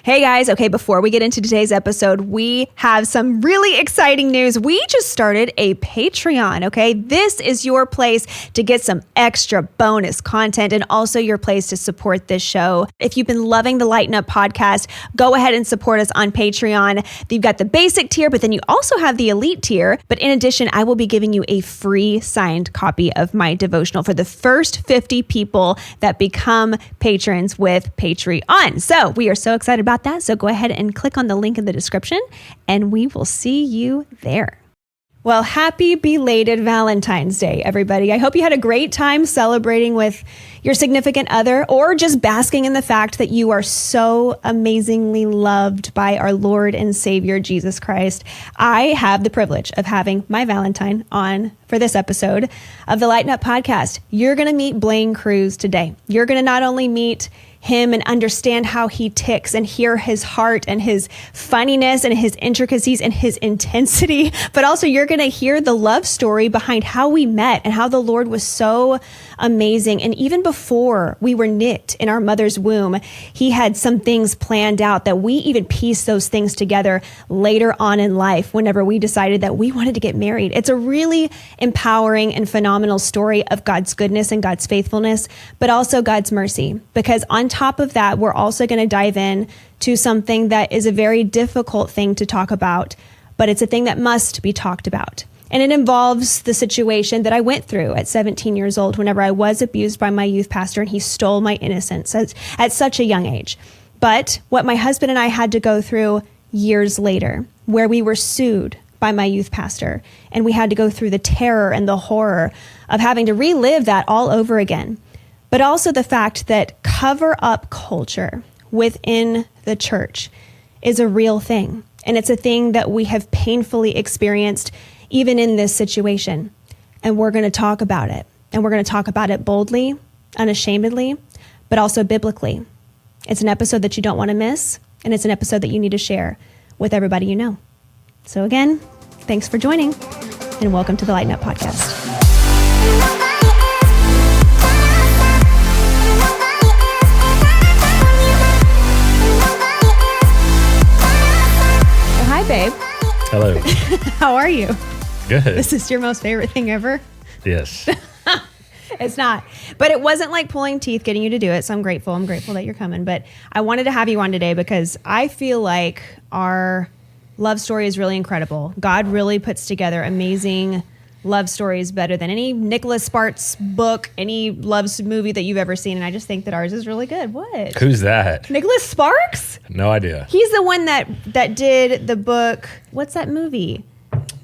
Hey guys, okay, before we get into today's episode, we have some really exciting news. We just started a Patreon, okay? This is your place to get some extra bonus content and also your place to support this show. If you've been loving the Lighten Up Podcast, go ahead and support us on Patreon. You've got the basic tier, but then you also have the elite tier. But in addition, I will be giving you a free signed copy of my devotional for the first 50 people that become patrons with Patreon. So we are so excited about that. So go ahead and click on the link in the description and we will see you there. Well, happy belated Valentine's Day, everybody. I hope you had a great time celebrating with your significant other or just basking in the fact that you are so amazingly loved by our Lord and Savior, Jesus Christ. I have the privilege of having my Valentine on for this episode of the Lighten Up Podcast. You're going to meet Blaine Crews today. You're going to not only meet him and understand how he ticks and hear his heart and his funniness and his intricacies and his intensity, but also you're going to hear the love story behind how we met and how the Lord was so amazing. And even before we were knit in our mother's womb, he had some things planned out that we even pieced those things together later on in life whenever we decided that we wanted to get married. It's a really empowering and phenomenal story of God's goodness and God's faithfulness, but also God's mercy. Because on top of that, we're also going to dive in to something that is a very difficult thing to talk about, but it's a thing that must be talked about. And it involves the situation that I went through at 17 years old whenever I was abused by my youth pastor and he stole my innocence at such a young age. But what my husband and I had to go through years later, where we were sued by my youth pastor, and we had to go through the terror and the horror of having to relive that all over again. But also the fact that cover-up culture within the church is a real thing. And it's a thing that we have painfully experienced even in this situation. And we're going to talk about it. And we're going to talk about it boldly, unashamedly, but also biblically. It's an episode that you don't want to miss. And it's an episode that you need to share with everybody you know. So again, thanks for joining and welcome to the Lighten Up Podcast. Hi, babe. Hello. How are you? Good. This is your most favorite thing ever? Yes. It's not. But it wasn't like pulling teeth getting you to do it, so I'm grateful. I'm grateful that you're coming. But I wanted to have you on today because I feel like our love story is really incredible. God really puts together amazing love stories better than any Nicholas Sparks book, any love movie that you've ever seen. And I just think that ours is really good. What? Who's that? Nicholas Sparks? No idea. He's the one that did the book. What's that movie?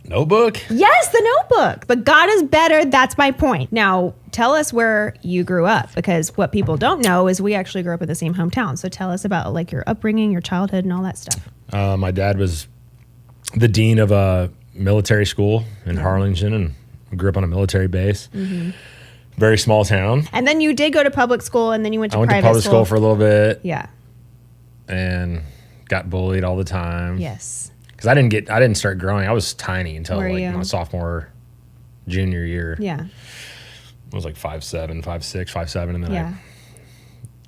Notebook? Yes, The Notebook. But God is better. That's my point. Now, tell us where you grew up, because what people don't know is we actually grew up in the same hometown. So tell us about like your upbringing, your childhood, and all that stuff. My dad was the dean of a military school in Harlingen, and grew up on a military base. Mm-hmm. Very small town. And then you did go to public school, and then you went to private school. I went to public school for a little bit. Yeah. And got bullied all the time. Yes. Because I didn't start growing. I was tiny until my sophomore, junior year. Yeah. I was like 5'7", 5'6", 5'7", and then I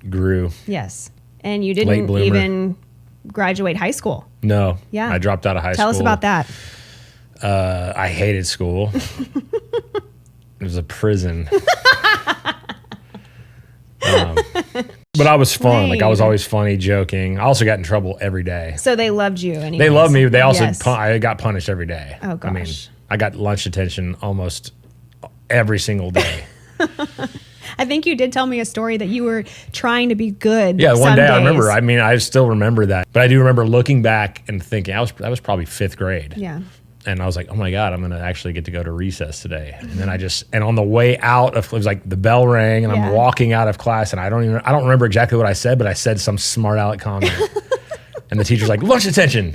grew. Yes. And you didn't even graduate high school. No. Yeah. I dropped out of high school. Tell us about that. I hated school. It was a prison. But I was fun. Dang. Like, I was always funny, joking. I also got in trouble every day. So they loved you anyways. They loved me. They also, I got punished every day. Oh, gosh. I mean, I got lunch detention almost every single day. I think you did tell me a story that you were trying to be good. Yeah, one day I remember. I mean, I still remember that. But I do remember looking back and thinking, that was probably 5th grade. Yeah. And I was like, oh my God, I'm going to actually get to go to recess today. And then and on the way out, it was like the bell rang and I'm walking out of class and I don't remember exactly what I said, but I said some smart aleck comment. And the teacher's like, lunch detention.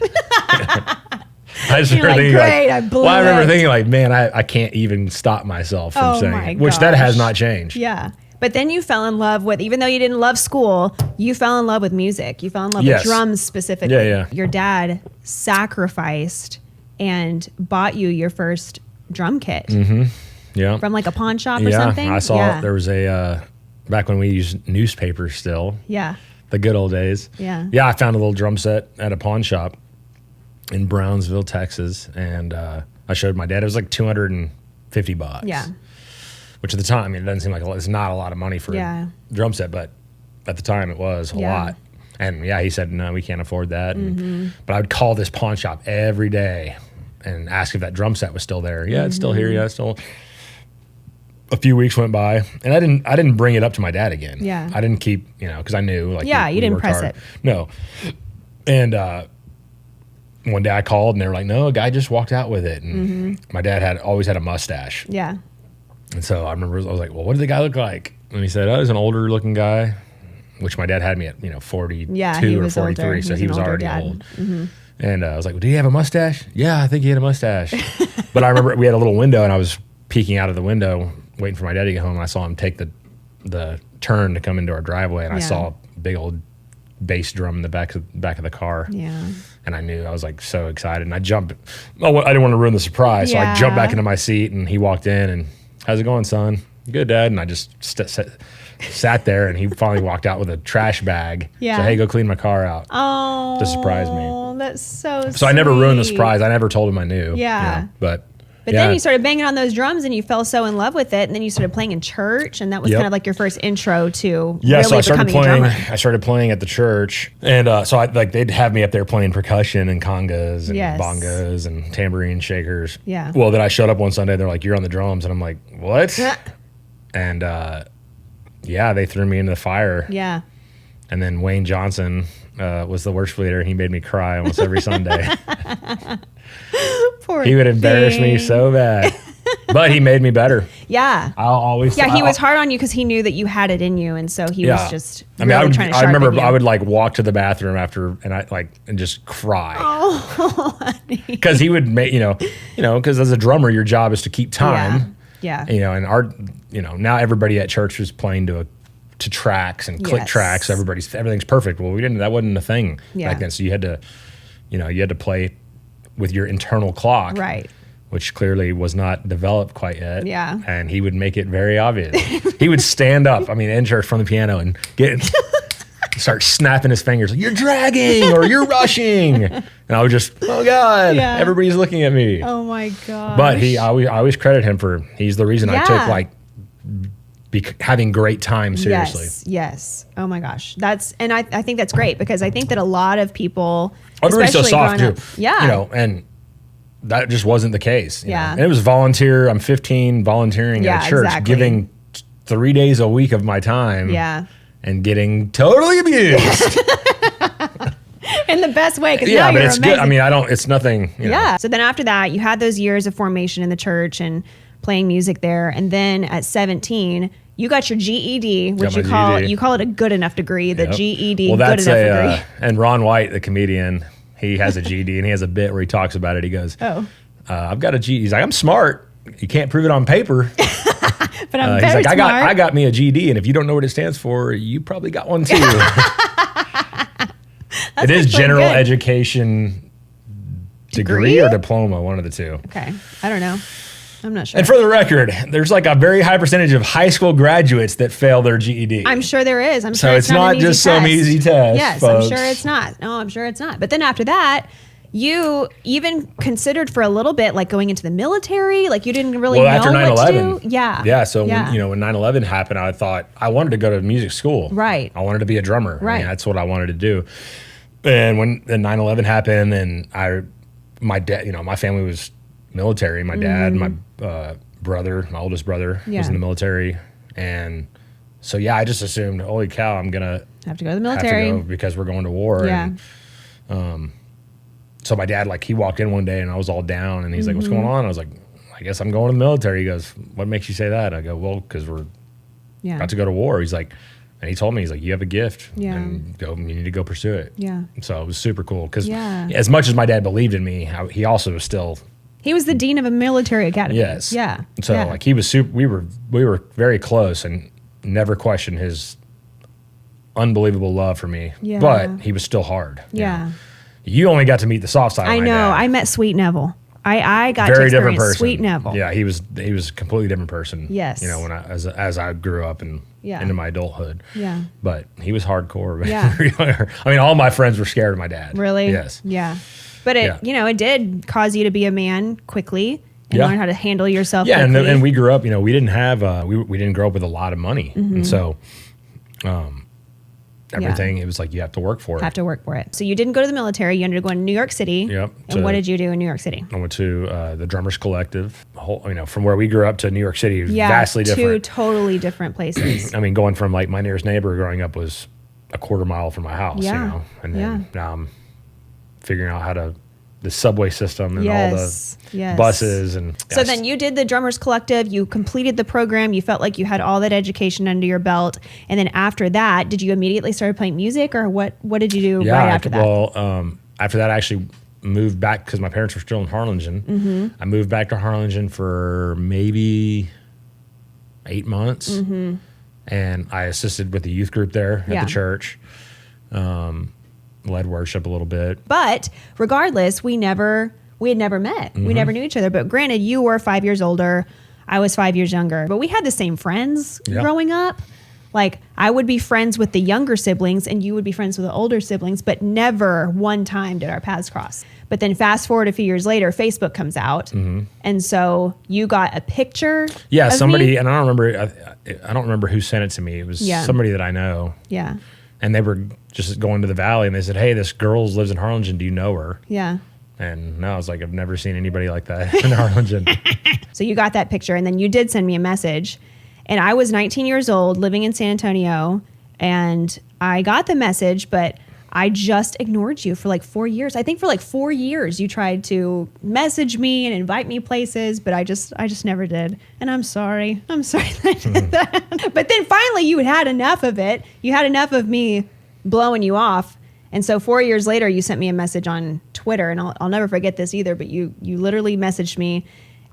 I just remember thinking, great, I blew I remember thinking like, man, I can't even stop myself from saying it, which that has not changed. Yeah. But then you fell in love with, even though you didn't love school, you fell in love with music. You fell in love with drums specifically. Yeah. Your dad sacrificed and bought you your first drum kit. Mm-hmm. Yeah. From like a pawn shop or something? I saw there was a, back when we used newspapers still. Yeah. The good old days. Yeah. Yeah, I found a little drum set at a pawn shop in Brownsville, Texas, and I showed my dad. It was like $250. Yeah. Which at the time, I mean, it doesn't seem like it's not a lot of money for a drum set, but at the time it was a lot. And yeah, he said, no, we can't afford that. But I would call this pawn shop every day and ask if that drum set was still there. Yeah, it's still here. Yeah, it's still. A few weeks went by, and I didn't bring it up to my dad again. Yeah. I didn't keep, because I knew, like, you didn't press hard. it. No. And one day I called, and they were like, no, a guy just walked out with it. And my dad always had a mustache. Yeah. And so I remember, I was like, well, what did the guy look like? And he said, oh, he's an older looking guy, which my dad had me at, 42 or 43. Older. So he was already dad. old. And I was like, well, did he have a mustache? Yeah, I think he had a mustache. But I remember we had a little window, and I was peeking out of the window, waiting for my dad to get home. And I saw him take the turn to come into our driveway, and I saw a big old bass drum in the back of the car. Yeah. And I knew, I was like so excited, and I jumped. Oh, I didn't want to ruin the surprise, so I jumped back into my seat, and he walked in, and how's it going, son? Good, Dad. And I just sat there, and he finally walked out with a trash bag. Yeah. So, hey, go clean my car out. Oh, to surprise me. Oh, that's so sweet. So I never ruined the surprise. I never told him I knew. Yeah. But then you started banging on those drums, and you fell so in love with it, and then you started playing in church, and that was kind of like your first intro to really so I started becoming playing. a drummer. I started playing at the church, and so they'd have me up there playing percussion and congas and bongos and tambourine shakers. Yeah. Well, then I showed up one Sunday. They're like, "You're on the drums," and I'm like, "What?" And they threw me into the fire. Yeah. And then Wayne Johnson was the worship leader, and he made me cry almost every Sunday. Poor He would embarrass me so bad, but he made me better. Yeah. I'll always. Yeah, he was hard on you because he knew that you had it in you, and so he was just. I mean, really trying to I remember you. I would like walk to the bathroom after, and just cry. Oh, honey. Because he would make because as a drummer, your job is to keep time. Yeah. And now everybody at church was playing to tracks and click tracks. Everything's perfect. Well, that wasn't a thing back then. So you had to play with your internal clock, right? Which clearly was not developed quite yet. Yeah. And he would make it very obvious. He would stand up, in church from the piano and start snapping his fingers, like, you're dragging or you're rushing. And I would just, oh God, everybody's looking at me. Oh my God. But I always credit him he's the reason I took having great time seriously. Yes. Oh my gosh. I think that's great, because I think that a lot of people, everybody's so soft too. Yeah. And that just wasn't the case. Yeah. And it was volunteer. I'm 15 volunteering at a church, giving 3 days a week of my time. Yeah. And getting totally abused. In the best way. But it's good. It's nothing. Yeah. So then after that, you had those years of formation in the church and playing music there. And then at 17, you got your GED, which you call it a good enough degree, the GED, well, good enough degree. And Ron White, the comedian, he has a GED, and he has a bit where he talks about it. He goes, I've got a GED. He's like, I'm smart. You can't prove it on paper. But I'm very he's like, smart. I got me a GED, and if you don't know what it stands for, you probably got one too. It is general education degree or diploma, one of the two. Okay. I don't know. I'm not sure. And for the record, there's like a very high percentage of high school graduates that fail their GED. I'm sure there is. So it's not just some easy test. Yes, folks. I'm sure it's not. No, I'm sure it's not. But then after that, you even considered for a little bit like going into the military. Like you didn't really know after 9/11, what to do. Yeah. Yeah. So when 9/11 happened, I thought I wanted to go to music school. Right. I wanted to be a drummer. Right. That's what I wanted to do. And when 9/11 happened, and my dad, my family was military. My dad, my brother, my oldest brother, was in the military, and so I just assumed, holy cow, I'm gonna have to go to the military because we're going to war. Yeah. And, so my dad, he walked in one day, and I was all down, and he's like, "What's going on?" I was like, "I guess I'm going to the military." He goes, "What makes you say that?" I go, "Well, because we're about to go to war." He's like, and he told me, he's like, "You have a gift, and you need to go pursue it." Yeah. So it was super cool because as much as my dad believed in me, he also was still. He was the dean of a military academy. Yes. Yeah. So he was super. We were very close, and never questioned his unbelievable love for me. Yeah. But he was still hard. Yeah. You only got to meet the soft side. I of my know. dad. I met Sweet Neville. I got very to different experience person. Sweet Neville. Yeah, he was a completely different person. Yes. You know, when as I grew up and into my adulthood. Yeah. But he was hardcore. Yeah. I mean, all my friends were scared of my dad. Really? Yes. Yeah. But it did cause you to be a man quickly and learn how to handle yourself. Yeah, quickly. and we grew up. You know, we didn't have we didn't grow up with a lot of money, and so everything it was like you have to work for it. Have to work for it. So you didn't go to the military. You ended up going to New York City. Yep. And what did you do in New York City? I went to the Drummers Collective. From where we grew up to New York City, vastly different. Two totally different places. I mean, going from like my nearest neighbor growing up was a quarter mile from my house. Yeah. You know, and then now I'm figuring out how to the subway system and all the buses and so then you did the Drummers Collective, you completed the program, you felt like you had all that education under your belt, and then after that did you immediately start playing music, or what did you do right after that? Well, after that I actually moved back because my parents were still in Harlingen. I moved back to Harlingen for maybe 8 months, and I assisted with the youth group there at the church. Led worship a little bit. But regardless, we had never met. We never knew each other. But granted, you were 5 years older. I was 5 years younger. But we had the same friends growing up. Like, I would be friends with the younger siblings and you would be friends with the older siblings, but never one time did our paths cross. But then fast forward a few years later, Facebook comes out. And so you got a picture of somebody, me? and I don't remember who sent it to me. It was somebody that I know. Yeah. And they were just going to the valley, and they said, "Hey, this girl lives in Harlingen. Do you know her?" Yeah. And no, I was like, I've never seen anybody like that in Harlingen. So you got that picture, and then you did send me a message. And I was 19 years old, living in San Antonio, and I got the message, but I just ignored you for like 4 years. I think for like 4 years you tried to message me and invite me places, but I just never did. And I'm sorry. I'm sorry that I did that. But then finally you had enough of it. You had enough of me blowing you off. And so 4 years later you sent me a message on Twitter, and I'll never forget this either, but you literally messaged me,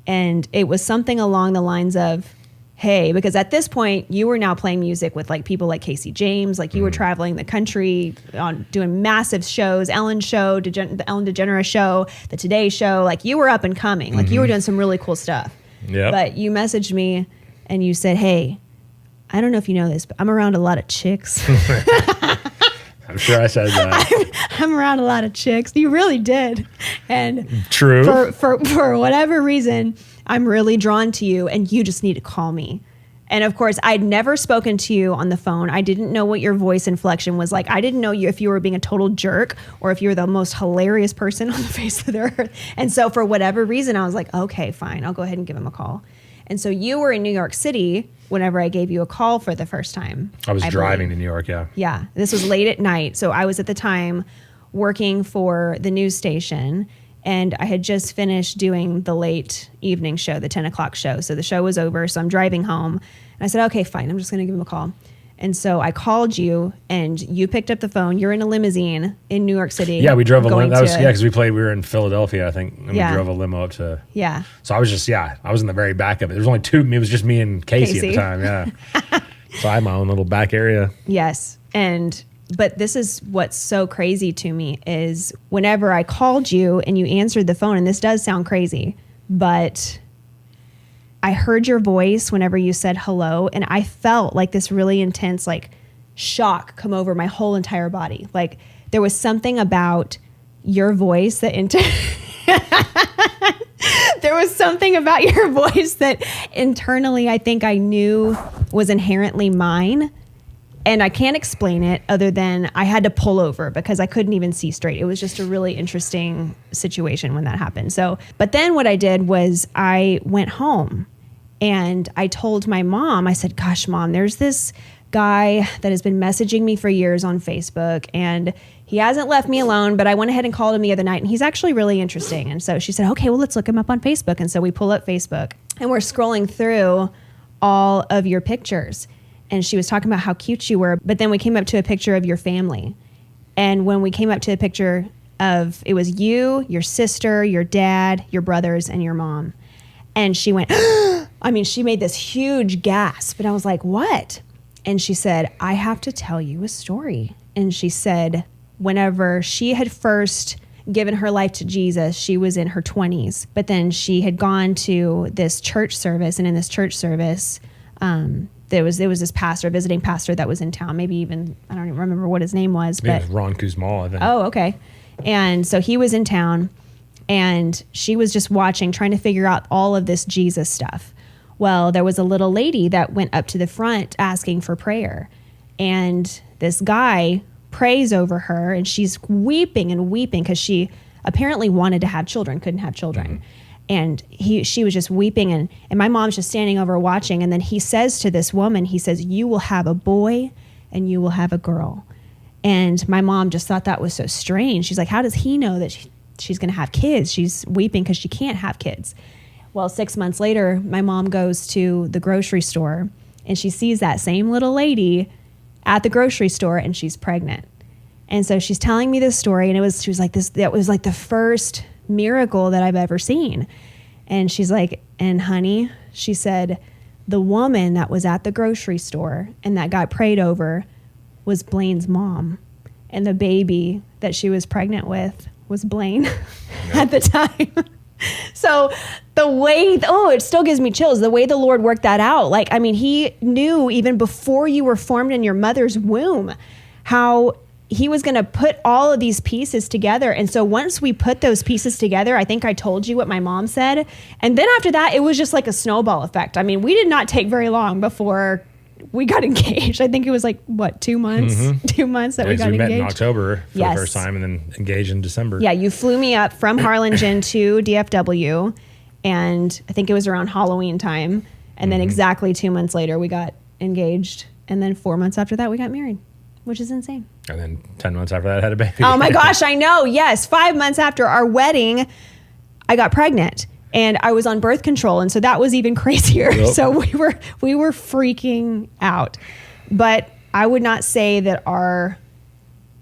and it was something along the lines of, hey, because at this point you were now playing music with like people like Casey James, like you were traveling the country on doing massive shows, Ellen show, the Ellen DeGeneres show, the Today Show, like you were up and coming, like you were doing some really cool stuff. Yeah. But you messaged me and you said, hey, I don't know if you know this, but I'm around a lot of chicks. I'm sure I said that. I'm around a lot of chicks. You really did. And true. For whatever reason, I'm really drawn to you, and you just need to call me. And of course, I'd never spoken to you on the phone. I didn't know what your voice inflection was like. I didn't know if you were being a total jerk or if you were the most hilarious person on the face of the earth. And so for whatever reason, I was like, okay, fine, I'll go ahead and give him a call. And so you were in New York City whenever I gave you a call for the first time. I was driving to New York, yeah. Yeah, this was late at night. So I was at the time working for the news station, and I had just finished doing the late evening show, the 10 o'clock show. So the show was over, so I'm driving home. And I said, okay, fine, I'm just going to give him a call. And so I called you, and you picked up the phone. You're in a limousine in New York City. Yeah, we drove a limo. That was, because we were in Philadelphia, I think, and we drove a limo up to. Yeah. So I was I was in the very back of it. There was only two. It was just me and Casey at the time. Yeah. So I had my own little back area. Yes, but this is what's so crazy to me is whenever I called you and you answered the phone, and this does sound crazy, but I heard your voice whenever you said hello, and I felt like this really intense like shock come over my whole entire body. Like there was something about your voice that there was something about your voice that internally I think I knew was inherently mine. And I can't explain it other than I had to pull over because I couldn't even see straight. It was just a really interesting situation when that happened. So, but then what I did was I went home and I told my mom, I said, gosh, Mom, there's this guy that has been messaging me for years on Facebook, and he hasn't left me alone, but I went ahead and called him the other night, and he's actually really interesting. And so she said, okay, well, let's look him up on Facebook. And so we pull up Facebook, and we're scrolling through all of your pictures. And she was talking about how cute you were, but then we came up to a picture of your family. And when we came up to a picture of, it was you, your sister, your dad, your brothers, and your mom. And she went, I mean, she made this huge gasp. And I was like, what? And she said, I have to tell you a story. And she said, whenever she had first given her life to Jesus, she was in her 20s. But then she had gone to this church service, and in this church service, there was this pastor, visiting pastor that was in town. Maybe even, I don't even remember what his name was. It was Ron Kuzmal, I think. Oh, okay. And so he was in town, and she was just watching, trying to figure out all of this Jesus stuff. Well, there was a little lady that went up to the front asking for prayer. And this guy prays over her, and she's weeping and weeping because she apparently wanted to have children, couldn't have children. And she was just weeping, and my mom's just standing over watching. And then he says to this woman, he says, "You will have a boy and you will have a girl." And my mom just thought that was so strange. She's like, how does he know that she's going to have kids? She's weeping because she can't have kids. Well, 6 months later, my mom goes to the grocery store, and she sees that same little lady at the grocery store, and she's pregnant. And so she's telling me this story, and she was like, that was like the first miracle that I've ever seen. And she's like, and honey, she said, the woman that was at the grocery store and that got prayed over was Blaine's mom. And the baby that she was pregnant with was Blaine at the time. So the way, it still gives me chills, the way the Lord worked that out. Like, I mean, he knew even before you were formed in your mother's womb how he was going to put all of these pieces together. And so once we put those pieces together, I think I told you what my mom said. And then after that, it was just like a snowball effect. I mean, we did not take very long before we got engaged. I think it was like, 2 months? 2 months that we got engaged. We met in October for the first time, and then engaged in December. Yeah, you flew me up from Harlingen to DFW, and I think it was around Halloween time. And then exactly 2 months later, we got engaged. And then 4 months after that, we got married, which is insane. And then 10 months after that, I had a baby. Oh my gosh, I know. Yes, 5 months after our wedding, I got pregnant. And I was on birth control, and so that was even crazier. Yep. So we were freaking out. But I would not say that our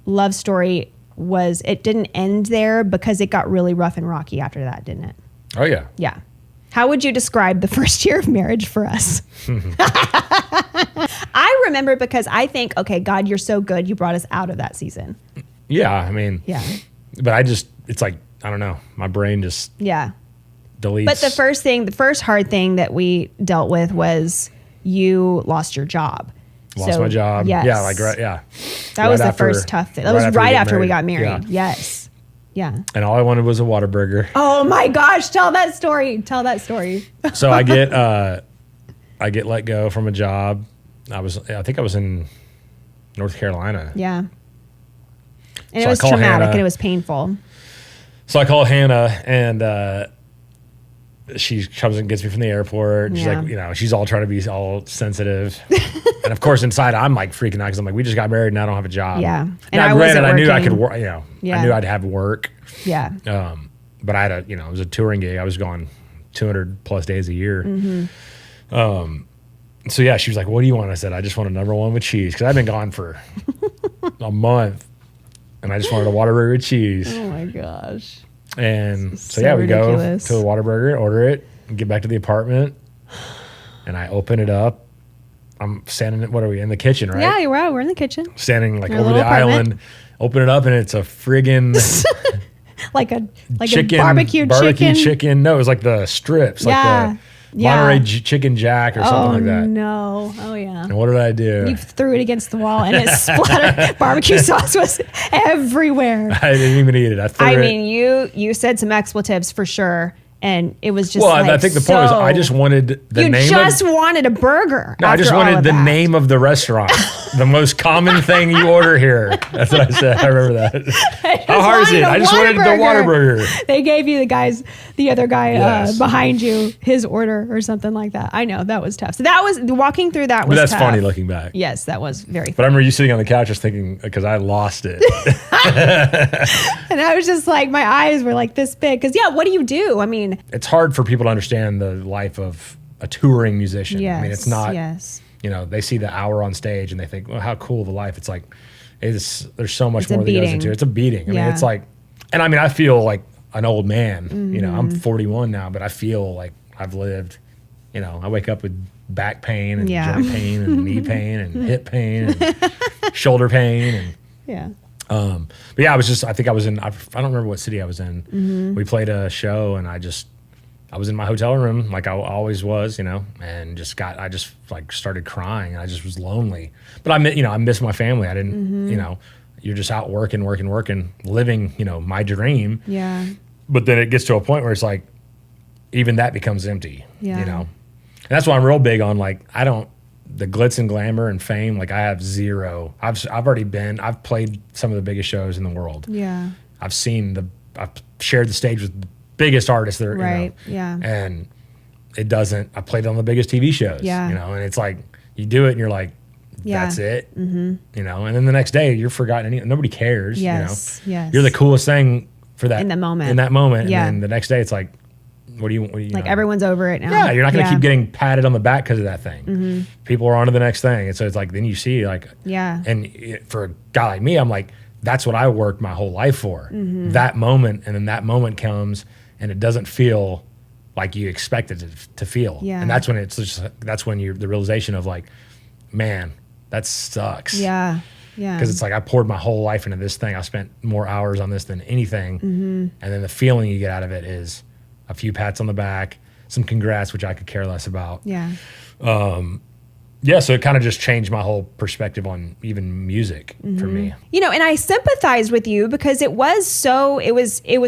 love story it didn't end there, because it got really rough and rocky after that, didn't it? Oh, yeah. Yeah. How would you describe the first year of marriage for us? I remember because I think, okay, God, you're so good. You brought us out of that season. Yeah, I mean. Yeah. But it's like, I don't know. My brain just. Yeah. Deletes. But the first hard thing that we dealt with was you lost your job. Lost my job. Yes. Yeah, yeah. That was the first tough thing. That was right after we got married. Yeah. Yes. Yeah. And all I wanted was a Whataburger. Oh my gosh, tell that story. So I get let go from a job. I think I was in North Carolina. Yeah. And it was traumatic and it was painful. So I call Hannah, and she comes and gets me from the airport. And she's like, she's all trying to be all sensitive. And of course, inside, I'm like freaking out because I'm like, we just got married and I don't have a job. Yeah. And I knew I could work, I knew I'd have work. Yeah. But I had it was a touring gig. I was gone 200 plus days a year. So yeah, she was like, what do you want? I said, I just want a number one with cheese. Because I've been gone for a month. And I just wanted a Whataburger with cheese. Oh my gosh. And so we ridiculous. Go to a Whataburger, order it, and get back to the apartment. And I open it up. I'm standing, what are we, in the kitchen, right? Yeah, we're in the kitchen. Standing like over the island. Open it up, and it's a friggin' like a barbecue chicken. No, it was like the strips, like the Monterey Chicken Jack or something like that. No. Oh, yeah. And what did I do? You threw it against the wall, and it splattered. Barbecue sauce was everywhere. I didn't even eat it. I mean, you said some expletives for sure, and it was just I think the point was I just wanted the name. You just wanted a burger. No, I just wanted the name of the restaurant. The most common thing you order here. That's what I said. I remember that. How hard is it? I just wanted the Whataburger. They gave you the other guy behind you, his order or something like that. I know, that was tough. So that was, walking through that was tough. But that's funny looking back. Yes, that was very funny. But I remember you sitting on the couch just thinking, because I lost it. And I was just like, my eyes were like this big. Because what do you do? I mean. It's hard for people to understand the life of a touring musician. Yes, I mean, it's not, they see the hour on stage and they think, well, how cool of a life. It's like, there's so much more that goes into it. It's a beating. I mean, it's like, and I mean, I feel like an old man, I'm 41 now, but I feel like I've lived, I wake up with back pain and joint pain and knee pain and hip pain and shoulder pain. And But yeah, I think I was in, I don't remember what city I was in. We played a show and I was in my hotel room like I always was, and I just like started crying and I just was lonely. But I miss my family. I didn't, you're just out working, living, my dream. Yeah. But then it gets to a point where it's like, even that becomes empty, Yeah. And that's why I'm real big on like, the glitz and glamour and fame, like I have zero. I've played some of the biggest shows in the world. Yeah. I've shared the stage with the biggest artists there. Right. Yeah. And I played on the biggest TV shows. Yeah. And it's like, you do it and you're like, that's it. Mm-hmm. And then the next day you're forgotten. Nobody cares. Yes. Yes. You're the coolest thing for that. In that moment. Yeah. And then the next day it's like, what do you like everyone's over it now. Yeah, you're not going to keep getting patted on the back because of that thing. Mm-hmm. People are on to the next thing. And so it's like, then you see like, and for a guy like me, I'm like, that's what I worked my whole life for. Mm-hmm. That moment. And then that moment comes and it doesn't feel like you expected it to feel. Yeah. And that's when the realization of like, man, that sucks. Yeah. Yeah. Because it's like, I poured my whole life into this thing. I spent more hours on this than anything. Mm-hmm. And then the feeling you get out of it is a few pats on the back, some congrats, which I could care less about. Yeah. So it kind of just changed my whole perspective on even music for me. And I sympathized with you because it was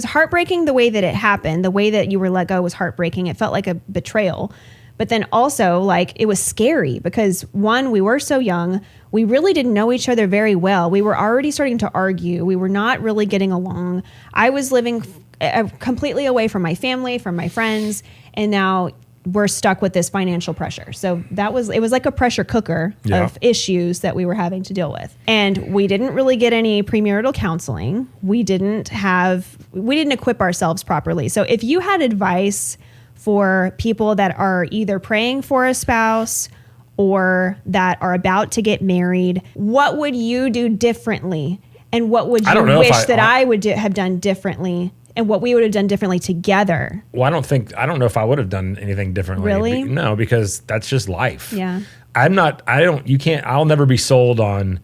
heartbreaking the way that it happened. The way that you were let go was heartbreaking. It felt like a betrayal. But then also like it was scary because one, we were so young. We really didn't know each other very well. We were already starting to argue. We were not really getting along. I was living completely away from my family, from my friends, and now we're stuck with this financial pressure. So it was like a pressure cooker of issues that we were having to deal with. And we didn't really get any premarital counseling. We didn't equip ourselves properly. So if you had advice for people that are either praying for a spouse or that are about to get married, what would you do differently? And what would you wish that I would have done differently? And what we would have done differently together? Well, I don't know if I would have done anything differently. Really? No, because that's just life. Yeah. I'll never be sold on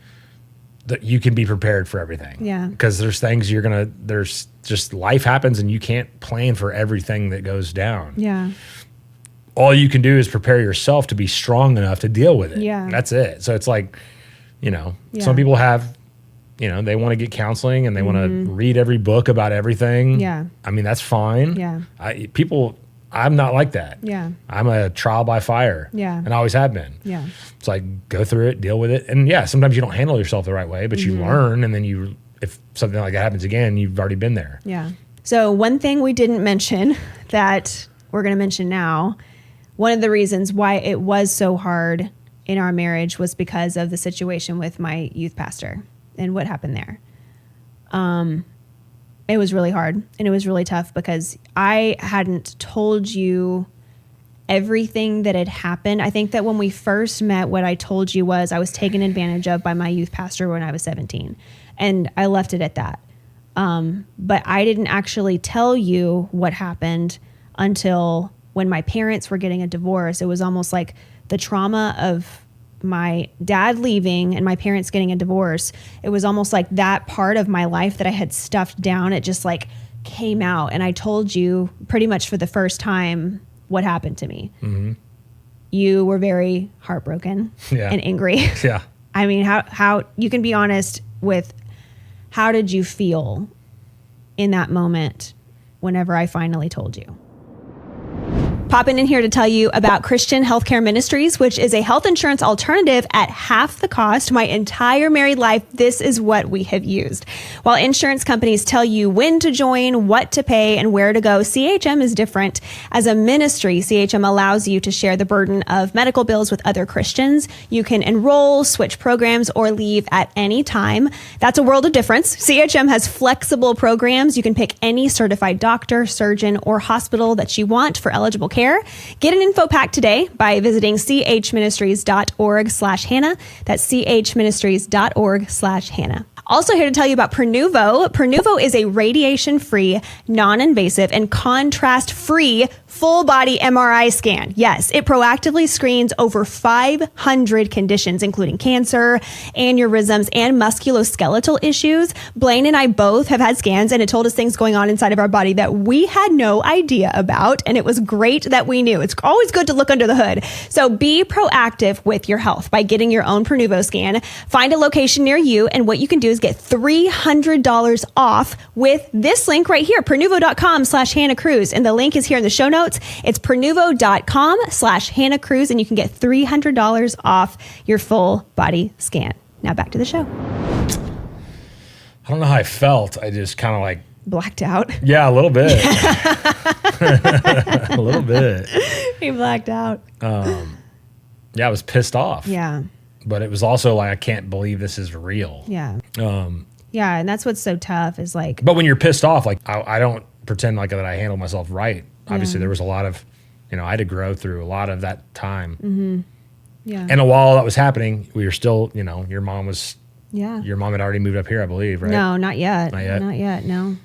that you can be prepared for everything. Yeah. Because there's things there's just life happens and you can't plan for everything that goes down. Yeah. All you can do is prepare yourself to be strong enough to deal with it. Yeah. That's it. So it's like, some people have, they want to get counseling and they want to read every book about everything. Yeah. I mean, that's fine. Yeah. I'm not like that. Yeah. I'm a trial by fire. Yeah. And I always have been. Yeah. It's like, go through it, deal with it. And yeah, sometimes you don't handle yourself the right way, but you learn. And then if something like that happens again, you've already been there. Yeah. So one thing we didn't mention that we're going to mention now, one of the reasons why it was so hard in our marriage was because of the situation with my youth pastor and what happened there. It was really hard and it was really tough because I hadn't told you everything that had happened. I think that when we first met, what I told you was I was taken advantage of by my youth pastor when I was 17, and I left it at that. But I didn't actually tell you what happened until when my parents were getting a divorce. It was almost like the trauma of my dad leaving and my parents getting a divorce. It was almost like that part of my life that I had stuffed down. It just like came out, and I told you pretty much for the first time what happened to me. Mm-hmm. You were very heartbroken and angry. Yeah. I mean, how you can be honest with how did you feel in that moment whenever I finally told you? Popping in here to tell you about Christian Healthcare Ministries, which is a health insurance alternative at half the cost. My entire married life, this is what we have used. While insurance companies tell you when to join, what to pay, and where to go, CHM is different. As a ministry, CHM allows you to share the burden of medical bills with other Christians. You can enroll, switch programs, or leave at any time. That's a world of difference. CHM has flexible programs. You can pick any certified doctor, surgeon, or hospital that you want for eligible care. Get an info pack today by visiting chministries.org/Hannah. That's chministries.org/Hannah. Also here to tell you about Prenuvo. Prenuvo is a radiation-free, non-invasive, and contrast-free full body MRI scan. Yes, it proactively screens over 500 conditions, including cancer, aneurysms, and musculoskeletal issues. Blaine and I both have had scans, and it told us things going on inside of our body that we had no idea about, and it was great that we knew. It's always good to look under the hood. So be proactive with your health by getting your own Prenuvo scan. Find a location near you, and what you can do is get $300 off with this link right here, prenuvo.com/Hannah Crews. And the link is here in the show notes. It's prenuvo.com/Hannah Crews, and you can get $300 off your full body scan. Now back to the show. I don't know how I felt. I just kind of like blacked out. Yeah, a little bit. A little bit. He blacked out. Yeah, I was pissed off. Yeah. But it was also like, I can't believe this is real. Yeah. Yeah, and that's what's so tough is like. But when you're pissed off, like I don't pretend like that I handle myself right. Obviously, there was a lot of, I had to grow through a lot of that time. Mm-hmm. Yeah. And while that was happening, we were still, your mom was. Yeah. Your mom had already moved up here, I believe, right? No, not yet. Not yet. Not yet. No.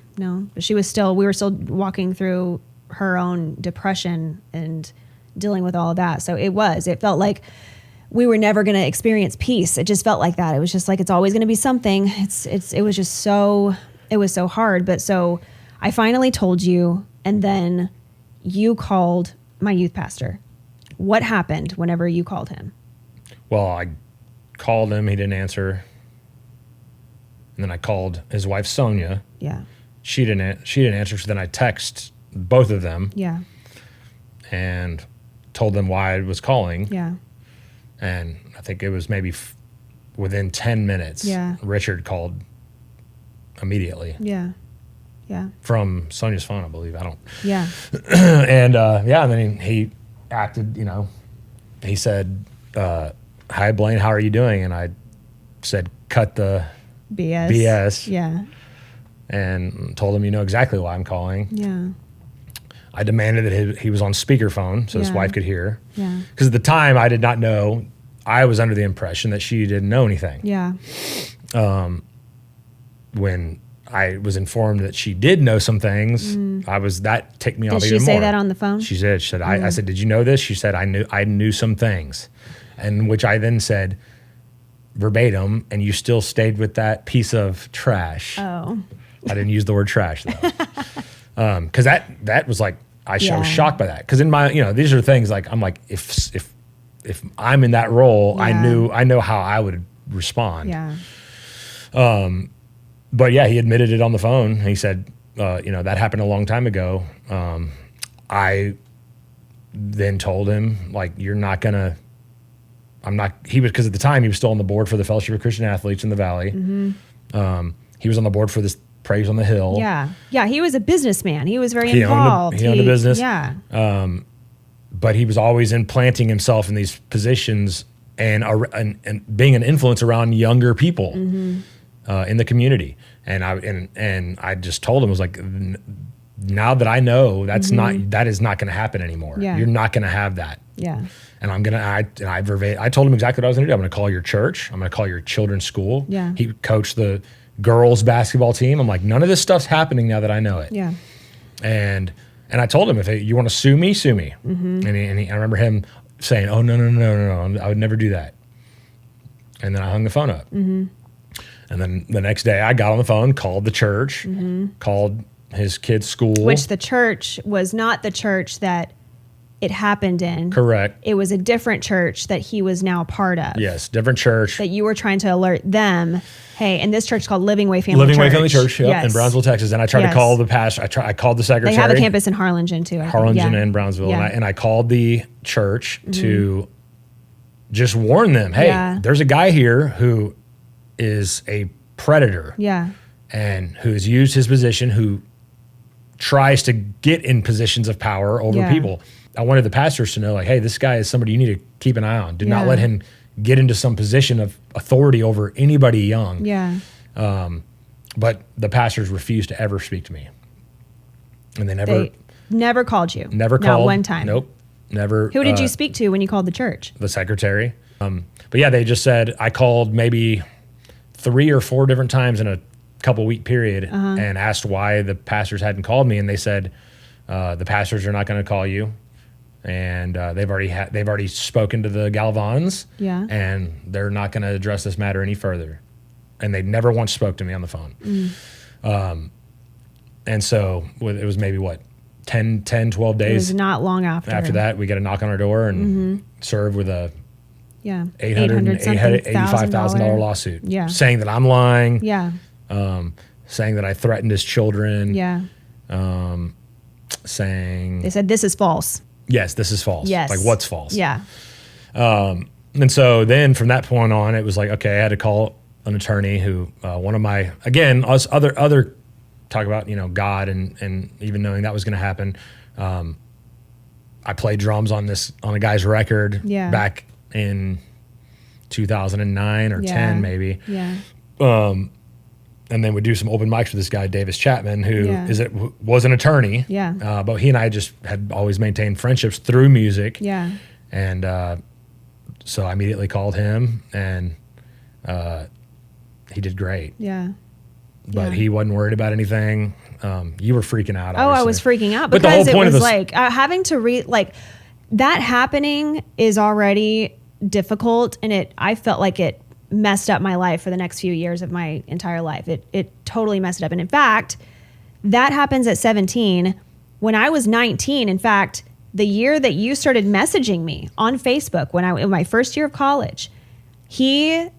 But we were still walking through her own depression and dealing with all of that. So it felt like we were never going to experience peace. It just felt like that. It was just like, it's always going to be something. It was just so, it was so hard. But so I finally told you, and then you called my youth pastor. What happened whenever you called him? Well, I called him. He didn't answer. And then I called his wife, Sonia. Yeah. She didn't answer. So then I texted both of them. Yeah. And told them why I was calling. Yeah. And I think it was maybe within 10 minutes. Yeah. Richard called immediately. Yeah. Yeah. From Sonia's phone, I believe. I don't. Yeah. And and then he acted, he said, hi, Blaine, how are you doing? And I said, cut the BS. Yeah. And told him, exactly why I'm calling. Yeah. I demanded that he was on speakerphone so his wife could hear. Yeah. Because at the time, I did not know. I was under the impression that she didn't know anything. Yeah. When I was informed that she did know some things, that ticked me off even more. Did she say that on the phone? She said, I said, did you know this? She said, I knew some things. And which I then said verbatim, and you still stayed with that piece of trash. Oh. I didn't use the word trash though. Because that was like, I was shocked by that. Because in my, these are things like, I'm like, if I'm in that role, I know how I would respond. Yeah. But yeah, he admitted it on the phone. He said, that happened a long time ago. I then told him, like, because at the time he was still on the board for the Fellowship of Christian Athletes in the Valley. Mm-hmm. He was on the board for this Praise on the Hill. Yeah. Yeah. He was a businessman. He was very involved. He owned a business. Yeah. But he was always implanting himself in these positions and being an influence around younger people in the community. And I just told him, I was like, now that I know that is not going to happen anymore. Yeah. You're not going to have that. Yeah. And I told him exactly what I was going to do. I'm going to call your church. I'm going to call your children's school. Yeah. He coached the girls basketball team. I'm like, none of this stuff's happening now that I know it. Yeah. And I told him, if you want to sue me, sue me. Mm-hmm. And I remember him saying, oh, no, I would never do that. And then I hung the phone up. Mm-hmm. And then the next day I got on the phone, called the church, called his kid's school. Which the church was not the church that it happened in. Correct. It was a different church that he was now a part of. Yes, different church. That you were trying to alert them, hey, and this church is called Living Way Family Church. Living Way Family Church, yep, in Brownsville, Texas. And I tried to call the pastor. I called the secretary. They have a campus in Harlingen too. Harlingen and Brownsville. Yeah. And I called the church to just warn them, hey, there's a guy here who is a predator. Yeah. And who's used his position, who tries to get in positions of power over people. I wanted the pastors to know, like, hey, this guy is somebody you need to keep an eye on. Do not let him get into some position of authority over anybody young. Yeah. But the pastors refused to ever speak to me. And they never called you. Never called. Not one time. Nope. Never. Who did you speak to when you called the church? The secretary. But yeah, they just said, I called maybe 3 or 4 different times in a couple week period and asked why the pastors hadn't called me. And they said, the pastors are not going to call you. And they've already spoken to the Galvans, and they're not going to address this matter any further. And they never once spoke to me on the phone. And so it was maybe 10, 12 days. It was not long after. After that, we get a knock on our door and serve with a $885,000 lawsuit, saying that I'm lying, saying that I threatened his children, saying they said this is false. Yes, this is false. Yes. Like, what's false? Yeah. And so then from that point on, it was like, okay, I had to call an attorney who, one of my, again, us other talk about, God and even knowing that was going to happen. I played drums on a guy's record back in 2009 or 10 maybe. Yeah. And then we do some open mics with this guy, Davis Chapman, who was an attorney. Yeah. But he and I just had always maintained friendships through music. Yeah. And so I immediately called him, and he did great. Yeah. But he wasn't worried about anything. You were freaking out. Oh, I was freaking out but because the whole point it was of this, like having to read, like, that happening is already difficult, and I felt like it messed up my life for the next few years of my entire life. It totally messed it up. And in fact, that happens at 17. When I was 19, in fact, the year that you started messaging me on Facebook, in my first year of college, he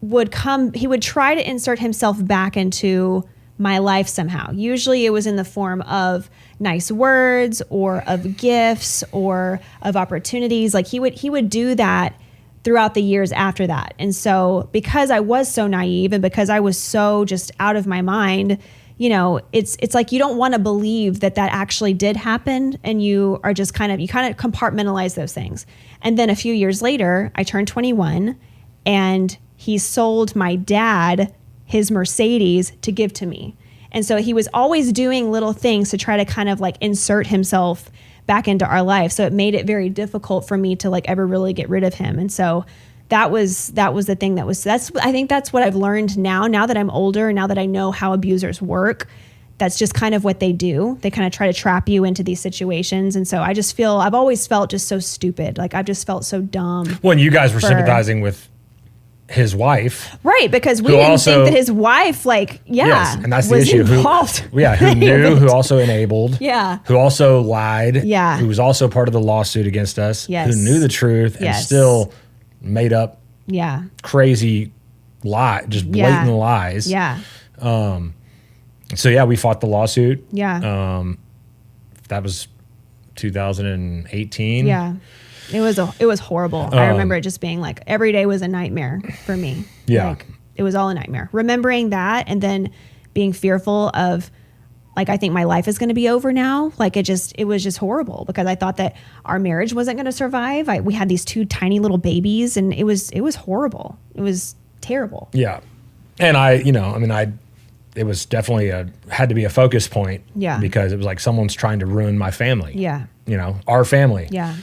would try to insert himself back into my life somehow. Usually it was in the form of nice words or of gifts or of opportunities. Like he would do that throughout the years after that. And so because I was so naive and because I was so just out of my mind, it's like you don't want to believe that actually did happen, and you are just kind of compartmentalize those things. And then a few years later, I turned 21, and he sold my dad his Mercedes to give to me. And so he was always doing little things to try to kind of like insert himself back into our life. So it made it very difficult for me to like ever really get rid of him. And so that was the thing I think that's what I've learned now that I'm older, now that I know how abusers work. That's just kind of what they do. They kind of try to trap you into these situations. And so I've always felt just so stupid. Like I've just felt so dumb. Well, and you guys were sympathizing with his wife. Right, because we didn't think that his wife, yes, and that's the was issue. Involved. Who knew, who also enabled, who also lied, who was also part of the lawsuit against us, who knew the truth and still made up crazy just blatant lies. So we fought the lawsuit. That was 2018. It was horrible. I remember it just being like every day was a nightmare for me. Like, it was all a nightmare. Remembering that and then being fearful of, like, I think my life is going to be over now. Like it was just horrible because I thought that our marriage wasn't going to survive. We had these 2 tiny little babies, and it was horrible. It was terrible. Yeah. And it was definitely had to be a focus point. Yeah. Because it was like someone's trying to ruin my family. Yeah. Our family. Yeah.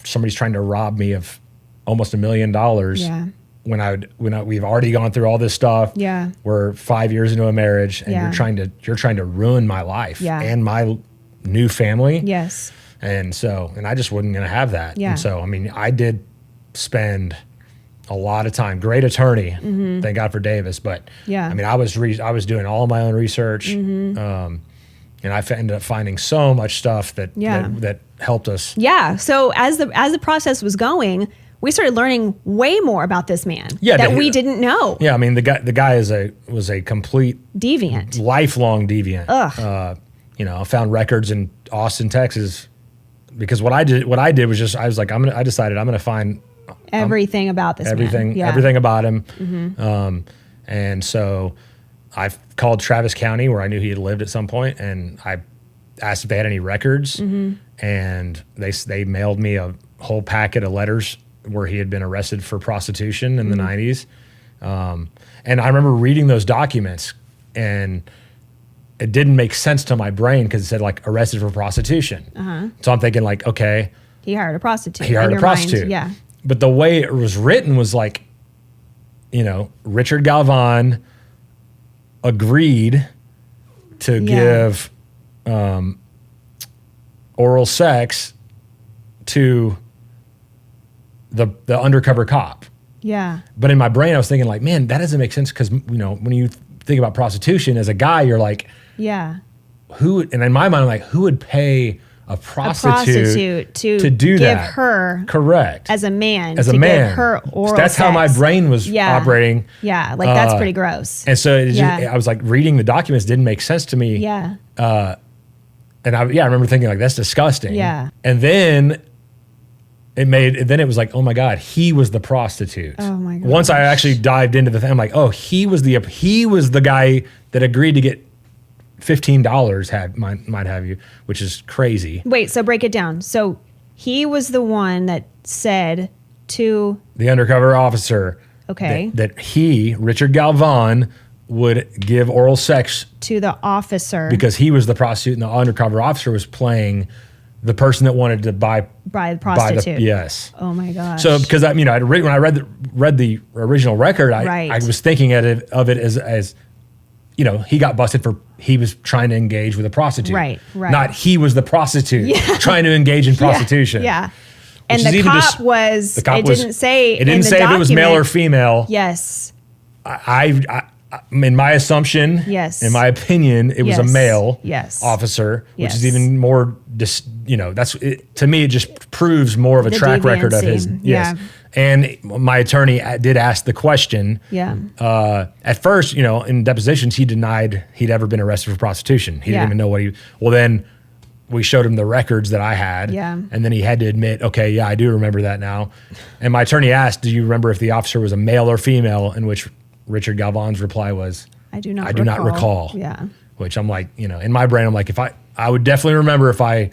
Somebody's trying to rob me of almost $1 million. Yeah. When we've already gone through all this stuff. Yeah. We're 5 years into a marriage, and you're trying to ruin my life and my new family. Yes. And I just wasn't going to have that. Yeah. And so, I did spend a lot of time. Great attorney. Mm-hmm. Thank God for Davis. But I was doing all my own research. Mm-hmm. And I ended up finding so much stuff that helped us. Yeah. So as the process was going, we started learning way more about this man that we didn't know. Yeah. The guy was a complete deviant, lifelong deviant. Ugh. I found records in Austin, Texas, because what I did was I decided I'm going to find everything about this man. Everything about him. Mm-hmm. And so I called Travis County, where I knew he had lived at some point, and I asked if they had any records. Mm-hmm. And they mailed me a whole packet of letters where he had been arrested for prostitution in the 90s. And I remember reading those documents, and it didn't make sense to my brain because it said like arrested for prostitution. Uh-huh. So I'm thinking like, okay, he hired a prostitute. Mind, yeah. But the way it was written was like, Richard Galvan agreed to give oral sex to the undercover cop. Yeah. But in my brain, I was thinking like, man, that doesn't make sense because, when you think about prostitution as a guy, you're like, and in my mind, I'm like, who would pay a prostitute to do give that? Her correct as a man give her oral that's sex. How my brain was operating. Yeah, like that's pretty gross. And so I was like reading the documents didn't make sense to me. Yeah. And I remember thinking like that's disgusting. Yeah. And then it was like, oh my God, he was the prostitute. Oh my God. Once I actually dived into the thing, I'm like, oh, he was the guy that agreed to get $15 might have you, which is crazy. Wait, so break it down. So he was the one that said to the undercover officer that he, Richard Galvan, would give oral sex to the officer because he was the prostitute and the undercover officer was playing the person that wanted to buy the prostitute. Yes. Oh my gosh. So because when I read the original record, I was thinking of it as he got busted for he was trying to engage with a prostitute. Right. Not he was the prostitute trying to engage in prostitution. Yeah. And the cop was, it didn't say if it was male or female. Yes. I in my assumption, in my opinion, it was a male officer, which is even more, to me, it just proves more of a track record of his. Yes. And my attorney did ask the question. Yeah. At first, in depositions, he denied he'd ever been arrested for prostitution. He didn't even know well, then we showed him the records that I had. Yeah. And then he had to admit, okay, yeah, I do remember that now. And my attorney asked, do you remember if the officer was a male or female? In which Richard Galvan's reply was, I do not recall. Yeah. Which I'm like, in my brain, I'm like, I would definitely remember if I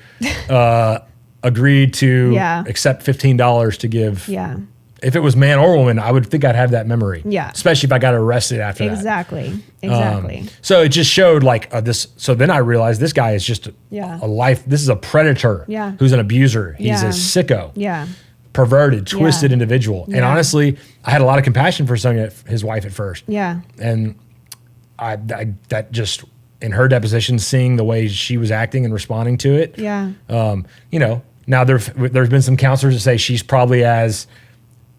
agreed to accept $15 to give. Yeah. If it was man or woman, I would think I'd have that memory. Yeah. Especially if I got arrested after that. Exactly. So it just showed like this. So then I realized this guy is just a life. This is a predator. Yeah. Who's an abuser. He's a sicko. Yeah. Perverted, twisted individual. And honestly, I had a lot of compassion for his wife at first. Yeah. And I that just in her deposition, seeing the way she was acting and responding to it. Yeah. Now there's been some counselors that say she's probably as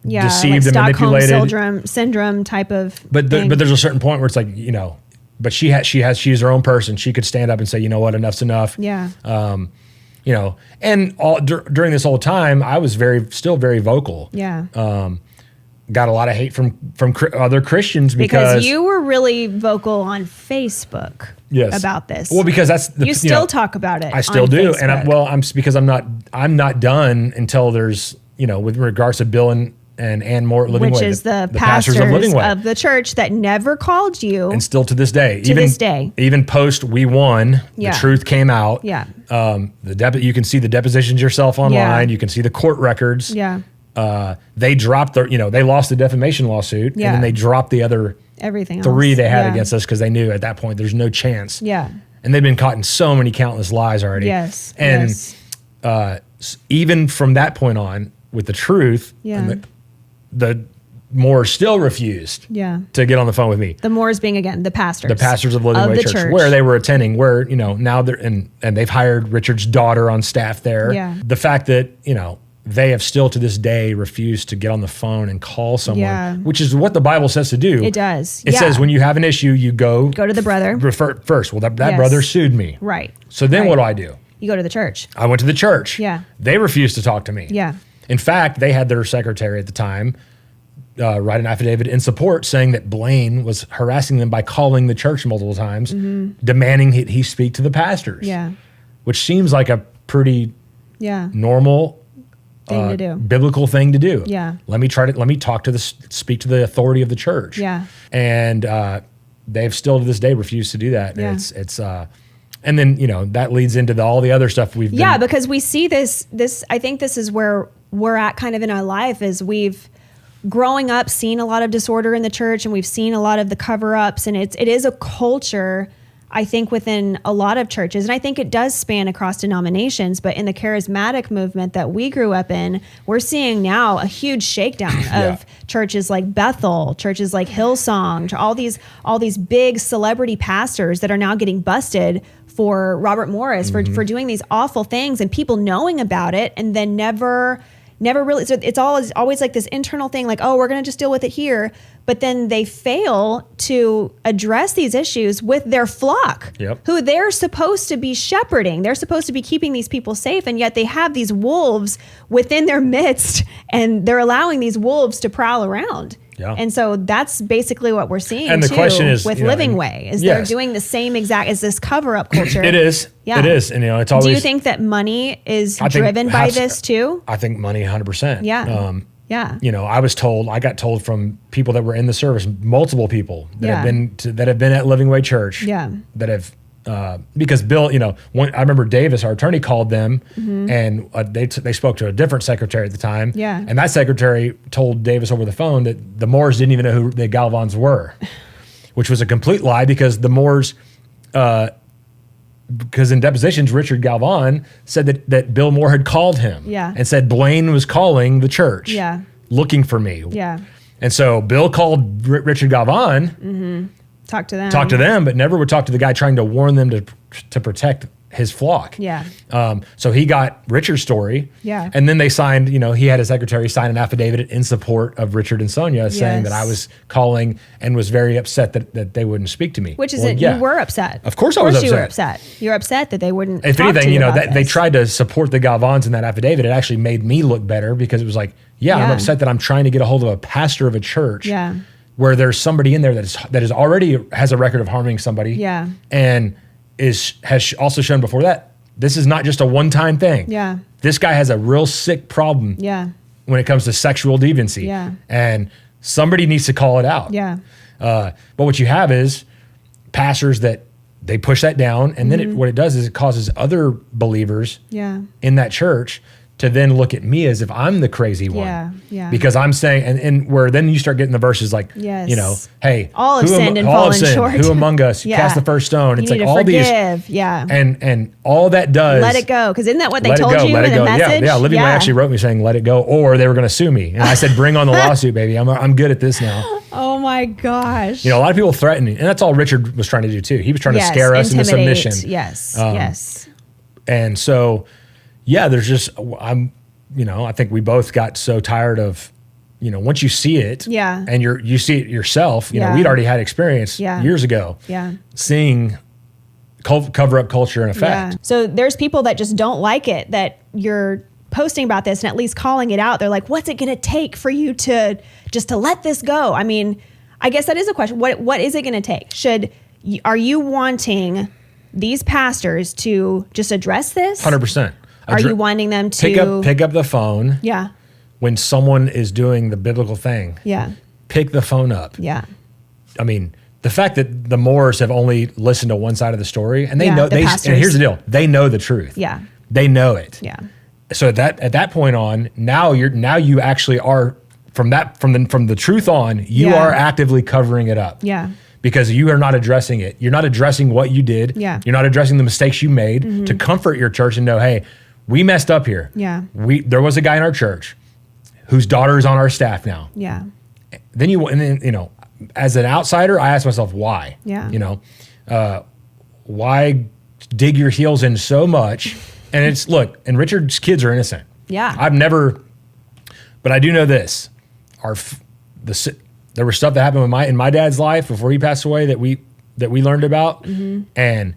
deceived like and manipulated syndrome type of. But there's a certain point where it's like but she's her own person. She could stand up and say, you know what, enough's enough. Yeah. And during this whole time, I was still very vocal. Yeah. Got a lot of hate from other Christians because you were really vocal on Facebook. Yes. About this. Well, because that's you still talk about it. I still do, Facebook. and because I'm not done until there's with regards to Bill and Ann Moore Living Way, which is the pastors of Living Way of the church that never called you, and still to this day, even post we won, the truth came out. Yeah. You can see the depositions yourself online. Yeah. You can see the court records. Yeah. They dropped they lost the defamation lawsuit, and then they dropped the other everything three they had against us because they knew at that point there's no chance. Yeah. And they've been caught in so many countless lies already. Yes. And even from that point on, with the truth, the Moors still refused to get on the phone with me. The Moors being, again, the pastors. The pastors of Living Way Church, where they were attending, where, now they're, and they've hired Richard's daughter on staff there. Yeah. The fact that, they have still to this day refused to get on the phone and call someone, which is what the Bible says to do. It does. It says when you have an issue, you go to the brother. Refer first. Well, that brother sued me. Right. So then what do? You go to the church. I went to the church. Yeah. They refused to talk to me. Yeah. In fact, they had their secretary at the time write an affidavit in support saying that Blaine was harassing them by calling the church multiple times, demanding he speak to the pastors. Yeah. Which seems like a pretty normal thing to do. Biblical thing to do. Yeah. Let me speak to the authority of the church. Yeah. And they've still to this day refused to do that. Yeah. It's and then, that leads into all the other stuff we've done. Because we see this, I think this is where we're at kind of in our life is we've growing up, seen a lot of disorder in the church and we've seen a lot of the cover-ups and it is a culture I think within a lot of churches, and I think it does span across denominations, but in the charismatic movement that we grew up in, we're seeing now a huge shakedown of churches like Bethel, churches like Hillsong, all these big celebrity pastors that are now getting busted for Robert Morris for doing these awful things, and people knowing about it and then never really, so it's always like this internal thing, like, oh, we're going to just deal with it here. But then they fail to address these issues with their flock, who they're supposed to be shepherding. They're supposed to be keeping these people safe. And yet they have these wolves within their midst, and they're allowing these wolves to prowl around. Yeah. And so that's basically what we're seeing and the question is, with Living Way, is they're doing the same exact as this cover-up culture. It is. Yeah. It is. And it's always. Do you think that money is driven by this too? I think money 100%. Yeah. I got told from people that were in the service, multiple people that have been at Living Way Church. Yeah. That have because Bill, I remember Davis, our attorney, called them, and they spoke to a different secretary at the time. Yeah. And that secretary told Davis over the phone that the Moores didn't even know who the Galvans were, which was a complete lie, because the Moores, because in depositions, Richard Galvan said that Bill Moore had called him and said Blaine was calling the church looking for me. Yeah. And so Bill called Richard Galvan. Talk to them, but never would talk to the guy trying to warn them to protect his flock. Yeah. So he got Richard's story. Yeah. And then they signed, he had his secretary sign an affidavit in support of Richard and Sonia, saying that I was calling and was very upset that they wouldn't speak to me. Which is you were upset. Of course I was upset. You were upset. You're upset that they wouldn't If talk anything, to you about they this. tried to support the Galvans in that affidavit. It actually made me look better, because it was like, I'm upset that I'm trying to get a hold of a pastor of a church. Yeah. Where there's somebody in there that is already has a record of harming somebody, and has also shown before that this is not just a one-time thing. Yeah, this guy has a real sick problem. Yeah, when it comes to sexual deviancy. Yeah, and somebody needs to call it out. Yeah, but what you have is pastors that they push that down, and then what it does is it causes other believers in that church to then look at me as if I'm the crazy one. Yeah. Because I'm saying, and where then you start getting the verses like, hey, all have sinned and fallen short. Who among us cast the first stone? It's like all forgive. these, and all that does. Let it go, because isn't that what they told you in the message? Yeah. Living Way actually wrote me saying, let it go, or they were going to sue me. And I said, bring on the lawsuit, baby. I'm good at this now. Oh my gosh. A lot of people threatening, and that's all Richard was trying to do too. He was trying to scare us into submission. Yes. And so, there's just, I think we both got so tired of, once you see it and you see it yourself, we'd already had experience years ago seeing cover-up culture in effect. Yeah. So there's people that just don't like it, that you're posting about this and at least calling it out. They're like, what's it going to take for you to let this go? I mean, I guess that is a question. What is it going to take? Are you wanting these pastors to just address this? 100%. Are you wanting them to pick up the phone? Yeah. When someone is doing the biblical thing. Yeah. Pick the phone up. Yeah. I mean, the fact that the Moores have only listened to one side of the story, and they know and here's the deal, they know the truth. Yeah. They know it. Yeah. So at that point on, now you actually are from the truth on, you are actively covering it up. Yeah. Because you are not addressing it. You're not addressing what you did. Yeah. You're not addressing the mistakes you made to comfort your church and know, hey, we messed up here. Yeah. There was a guy in our church whose daughter is on our staff now. Yeah. Then as an outsider, I ask myself, why? Yeah. Why dig your heels in so much? And and Richard's kids are innocent. Yeah. But I do know this. There was stuff that happened in my dad's life before he passed away that we learned about, and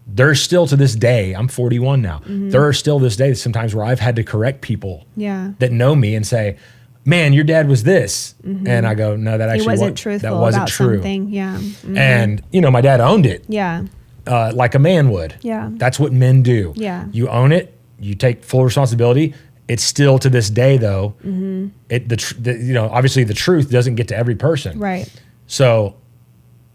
there's still to this day, I'm 41 now. There are still this day sometimes where I've had to correct people that know me and say, man, your dad was this. And I go, no, that actually wasn't truthful. That wasn't about true. Something. Yeah. And, my dad owned it. Yeah. Like a man would. Yeah. That's what men do. Yeah. You own it. You take full responsibility. It's still to this day, though, obviously the truth doesn't get to every person. Right. So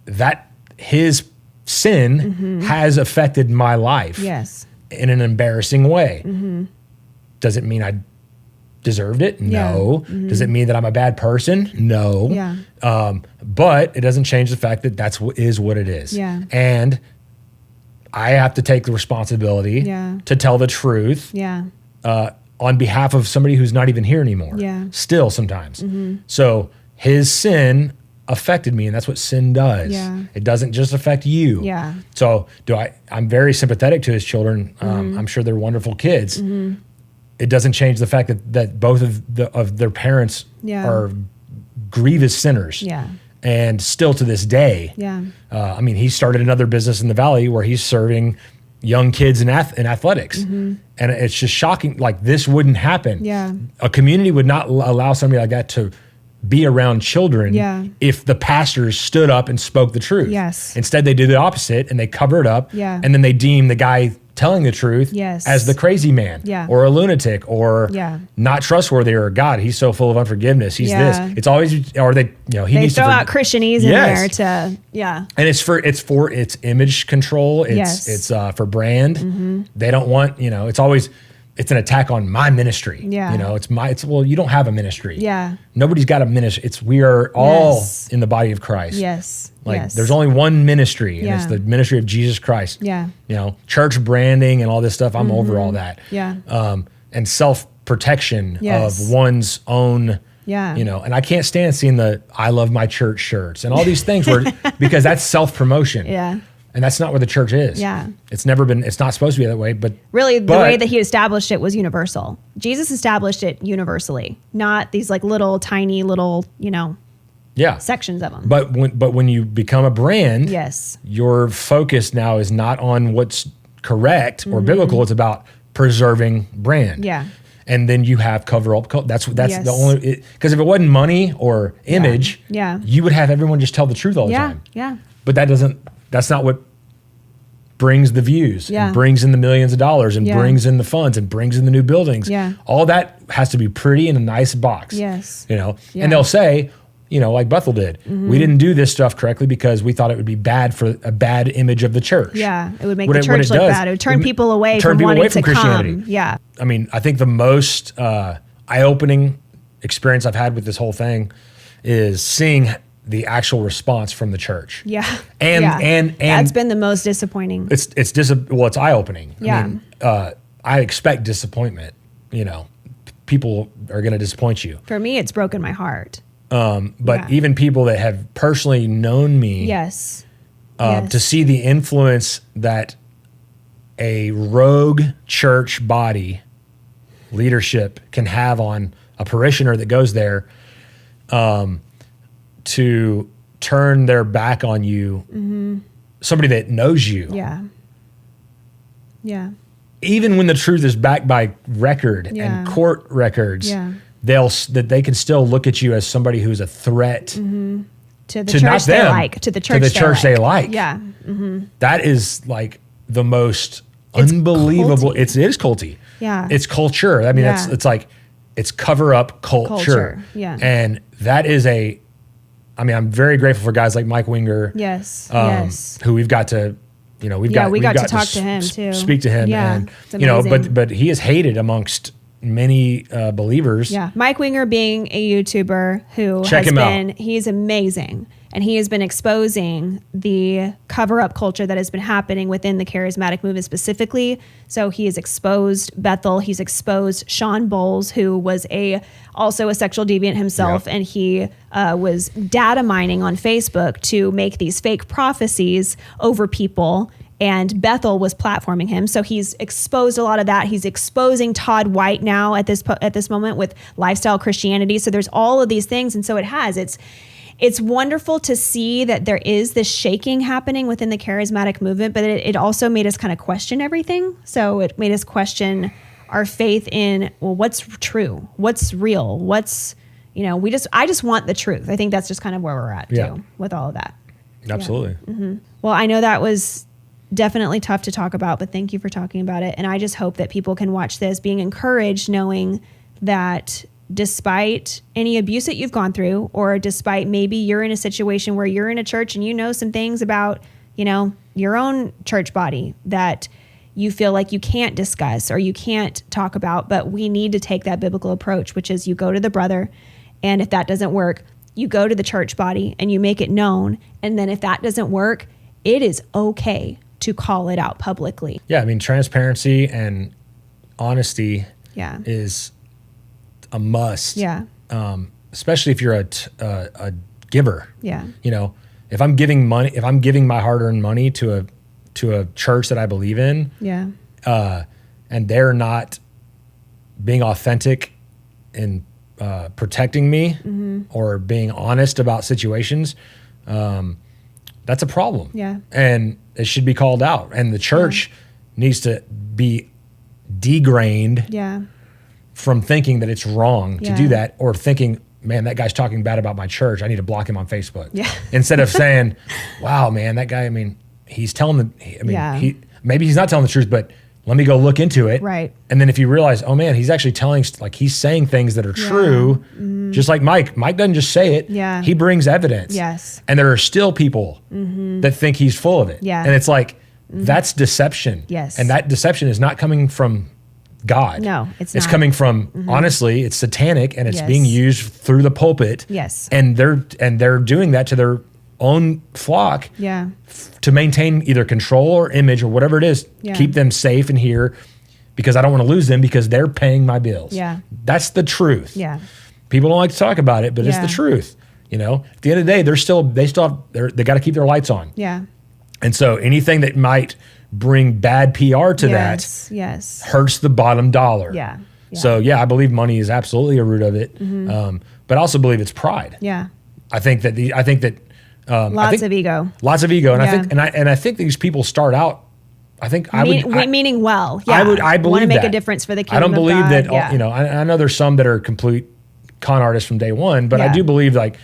that his sin has affected my life. Yes. In an embarrassing way. Does it mean I deserved it? No. Does it mean that I'm a bad person? No. Yeah. But it doesn't change the fact that is what it is. Yeah. And I have to take the responsibility to tell the truth on behalf of somebody who's not even here anymore. Still sometimes. So his sin affected me, and that's what sin does. It doesn't just affect you. So I'm very sympathetic to his children. I'm sure they're wonderful kids. It doesn't change the fact that both of their parents are grievous sinners. And still to this day, I mean, he started another business in the Valley where he's serving young kids in athletics. And it's just shocking. Like, this wouldn't happen. A community would not allow somebody like that to be around children if the pastors stood up and spoke the truth. Instead, they do the opposite, and they cover it up, and then they deem the guy telling the truth as the crazy man or a lunatic or not trustworthy, or God, he's so full of unforgiveness. He's this. It's always, or he needs to throw out Christianese in there to, And it's for its image control. It's for brand. They don't want, it's always, it's an attack on my ministry. Well, you don't have a ministry. Nobody's got a ministry. We are all in the body of Christ. There's only one ministry, and it's the ministry of Jesus Christ. Church branding and all this stuff, I'm over all that. And self-protection of one's own, and I can't stand seeing the I love my church shirts and all these things because that's self-promotion. And that's not where the church is. It's never been, it's not supposed to be that way, but really the way that he established it was universal. Jesus established it universally, not these like tiny little, sections of them. But when you become a brand, your focus now is not on what's correct or biblical. It's about preserving brand. And then you have cover up. That's the only, because if it wasn't money or image, you would have everyone just tell the truth all the time. But that's not what brings the views and brings in the millions of dollars and brings in the funds and brings in the new buildings. All that has to be pretty in a nice box. And they'll say, like Bethel did, we didn't do this stuff correctly because we thought it would be bad for a bad image of the church. It would make the church look bad. It would turn people away from wanting to Christianity. come. I mean, I think the most eye-opening experience I've had with this whole thing is seeing the actual response from the church. And that's been the most disappointing. It's eye-opening. I mean, I expect disappointment. People are going to disappoint you. For me, it's broken my heart. But even people that have personally known me, to see the influence that a rogue church body leadership can have on a parishioner that goes there, to turn their back on you, somebody that knows you. Even when the truth is backed by record and court records, they can still look at you as somebody who's a threat to the church they like, to the church they like. That is like the most unbelievable. It is culty. It's culture. I mean, it's like, it's cover up culture. And that is I'm very grateful for guys like Mike Winger. Who we've got to, we got to talk to him too. Speak to him. And, but he is hated amongst many believers. Mike Winger being a YouTuber who he's amazing. And he has been exposing the cover-up culture that has been happening within the charismatic movement specifically. So he has exposed Bethel. He's exposed Sean Bowles, who was also a sexual deviant himself. And he was data mining on Facebook to make these fake prophecies over people. And Bethel was platforming him. So he's exposed a lot of that. He's exposing Todd White now at this moment with lifestyle Christianity. So there's all of these things. And so it's wonderful to see that there is this shaking happening within the charismatic movement, but it also made us kind of question everything. So it made us question our faith in, well, what's true? What's real? I just want the truth. I think that's just kind of where we're at too with all of that. Absolutely. Well, I know that was definitely tough to talk about, but thank you for talking about it. And I just hope that people can watch this being encouraged, knowing that despite any abuse that you've gone through, or despite maybe you're in a situation where you're in a church and you know some things about, your own church body that you feel like you can't discuss or you can't talk about, but we need to take that biblical approach, which is you go to the brother, and if that doesn't work, you go to the church body and you make it known. And then if that doesn't work, it is okay to call it out publicly. Yeah, I mean, transparency and honesty Yeah. is a must. Yeah. Especially if you're a giver. Yeah. You know, if I'm giving money, if I'm giving my hard-earned money to a church that I believe in, Yeah. and they're not being authentic in protecting me or being honest about situations, that's a problem. Yeah. And it should be called out. And the church needs to be degrained Yeah. from thinking that it's wrong to Yeah. do that, or thinking, man, that guy's talking bad about my church, I need to block him on Facebook. Yeah. Instead of saying, wow, man, that guy, I mean, he's telling Yeah. maybe he's not telling the truth, but let me go look into it. Right. And then if you realize, oh man, he's actually telling, like, he's saying things that are true, just like Mike. Mike doesn't just say it. Yeah. He brings evidence. Yes. And there are still people that think he's full of it. Yeah. And it's like, that's deception. Yes. And that deception is not coming from God. No, it's It's not. coming from, honestly, it's satanic, and it's Yes. being used through the pulpit. Yes. And they're doing that to their own flock Yeah. to maintain either control or image or whatever it is, Yeah. keep them safe in here, because I don't want to lose them because they're paying my bills. Yeah. That's the truth. Yeah. People don't like to talk about it, but it's Yeah. the truth. You know, at the end of the day, they got to keep their lights on. Yeah. And so anything that might bring bad PR to Yes. Yes. that hurts the bottom dollar. Yeah. Yeah. So yeah, I believe money is absolutely a root of it. But I also believe it's pride. Yeah. I think that Lots of ego. Lots of ego, and Yeah. I think these people start out. I think Meaning well. Yeah. I believe want to make that. a difference for the kingdom. I don't believe of God. that. Yeah. You know, I know there's some that are complete con artists from day one, but I Yeah. do believe like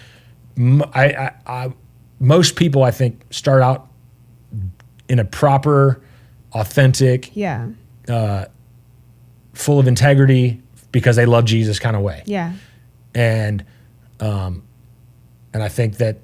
most people, I think, start out in a proper, authentic, Yeah. full of integrity because they love Jesus kind of way. Yeah. And I think that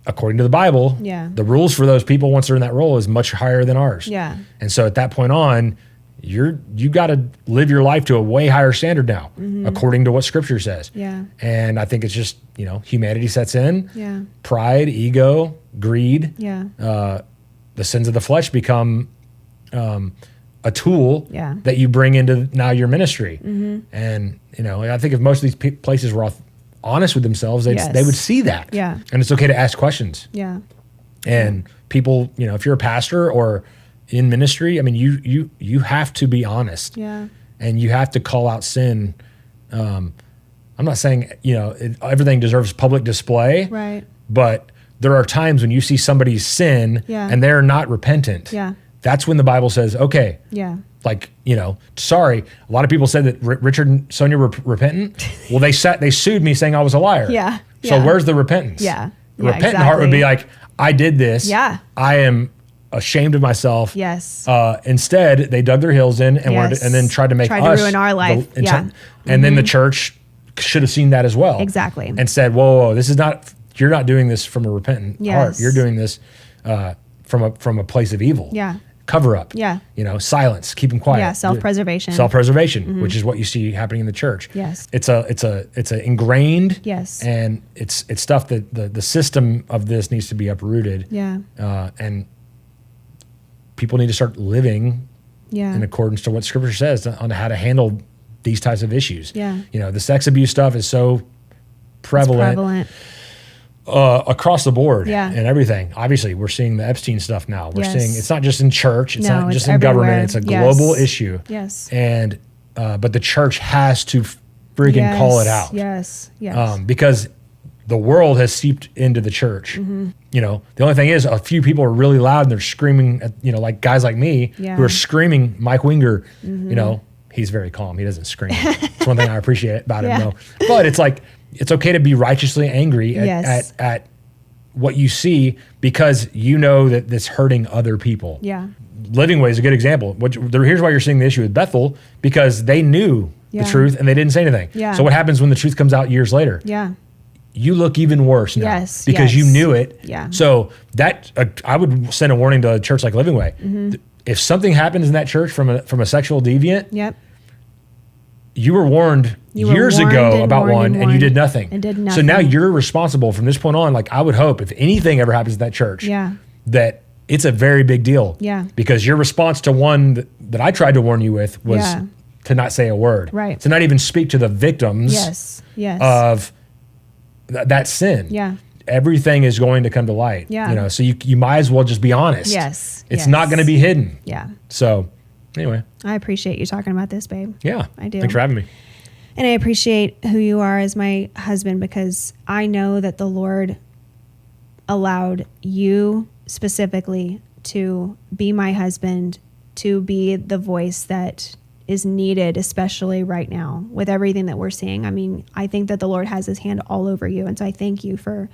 according to the Bible, Yeah. the rules for those people once they're in that role is much higher than ours. Yeah. And so at that point on, you got to live your life to a way higher standard now, according to what Scripture says. Yeah. And I think it's just, you know, humanity sets in. Yeah. Pride, ego, greed. Yeah. The sins of the flesh become a tool Yeah. that you bring into now your ministry. And, you know, I think if most of these places were honest with themselves, Yes. they would see that. Yeah. And it's okay to ask questions. Yeah. And people, you know, if you're a pastor or in ministry, I mean, you have to be honest. Yeah. And you have to call out sin. I'm not saying, you know, everything deserves public display. Right. But there are times when you see somebody's sin Yeah. and they're not repentant. Yeah. That's when the Bible says, okay, Yeah. like, you know, sorry. A lot of people said that Richard and Sonia were repentant. Well, they sued me saying I was a liar. Yeah. So Yeah. where's the repentance? Yeah. The Yeah, repentant heart would exactly. be like, I did this. Yeah. I am ashamed of myself. Yes. Instead, they dug their heels in and wanted, Yes. and then tried to make Tried to us ruin our life. Yeah. And then the church should have seen that as well. Exactly. And said, whoa, this is not. You're not doing this from a repentant heart. Yes. You're doing this from a place of evil. Yeah. Cover up. Yeah. You know, silence. Keep them quiet. Yeah. Self-preservation. Self-preservation, which is what you see happening in the church. Yes. It's a ingrained. Yes. And it's stuff that the system of this needs to be uprooted. Yeah. And people need to start living Yeah. in accordance to what Scripture says on how to handle these types of issues. Yeah. You know, the sex abuse stuff is so prevalent. Across the board. Yeah. And everything. Obviously, we're seeing the Epstein stuff now. We're Yes. seeing it's not just in church. It's No, not it's just in everywhere. government. It's a Yes. global issue. Yes. And but the church has to freaking Yes. call it out. Yes. Yes. Because the world has seeped into the church. Mm-hmm. You know, the only thing is a few people are really loud and they're screaming at, you know, like guys like me Yeah. who are screaming. Mike Winger, you know, he's very calm. He doesn't scream. It's one thing I appreciate about Yeah. him though. But it's like, it's okay to be righteously angry Yes. at what you see because you know that it's hurting other people. Yeah. Living Way is a good example. Here's why you're seeing the issue with Bethel, because they knew Yeah. the truth and they didn't say anything. Yeah. So what happens when the truth comes out years later? Yeah. You look even worse now Yes, because you yes. knew it. Yeah. So that I would send a warning to a church like Living Way. If something happens in that church from a sexual deviant, Yep. you were warned You were years warned ago and about warned one and and you warned did nothing. and did So now nothing. you're responsible from this point on. Like I would hope if anything ever happens to that church, Yeah. that it's a very big deal. Yeah. Because your response to one that I tried to warn you with was to not say a word. Right. To not even speak to the victims of that sin. Yeah. Everything is going to come to light. Yeah. So you might as well just be honest. Yes. It's not going to be hidden. Yeah. So anyway. I appreciate you talking about this, babe. Yeah. I do. Thanks for having me. And I appreciate who you are as my husband, because I know that the Lord allowed you specifically to be my husband, to be the voice that is needed, especially right now with everything that we're seeing. I mean, I think that the Lord has his hand all over you. And so I thank you for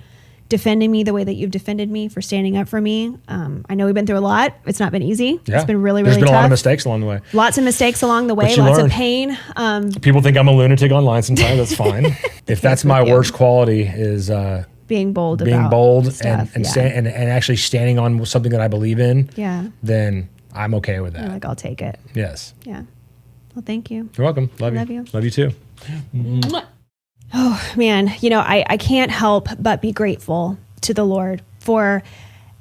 defending me the way that you've defended me, for standing up for me. I know we've been through a lot. It's not been easy. Yeah. It's been really, There's really been tough. a lot of mistakes along the way. Lots of mistakes along the way, But you lots learn. of pain. People think I'm a lunatic online sometimes. That's fine. If that's my worst quality is being bold being about bold stuff. and actually standing on something that I believe in, Yeah. then I'm okay with that. You're like, I'll take it. Yes. Yeah. Well, thank you. You're welcome. Love you. Love you too. Oh, man. I can't help but be grateful to the Lord for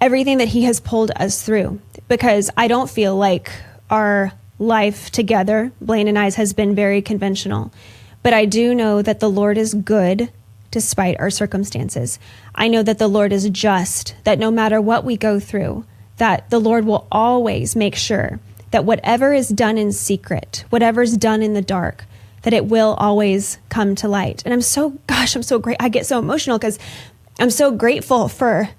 everything that he has pulled us through, because I don't feel like our life together, Blaine and I's, has been very conventional. But I do know that the Lord is good despite our circumstances. I know that the Lord is just, that no matter what we go through, that the Lord will always make sure that whatever is done in secret, whatever's done in the dark, that it will always come to light. And I'm so great. I get so emotional because I'm so grateful for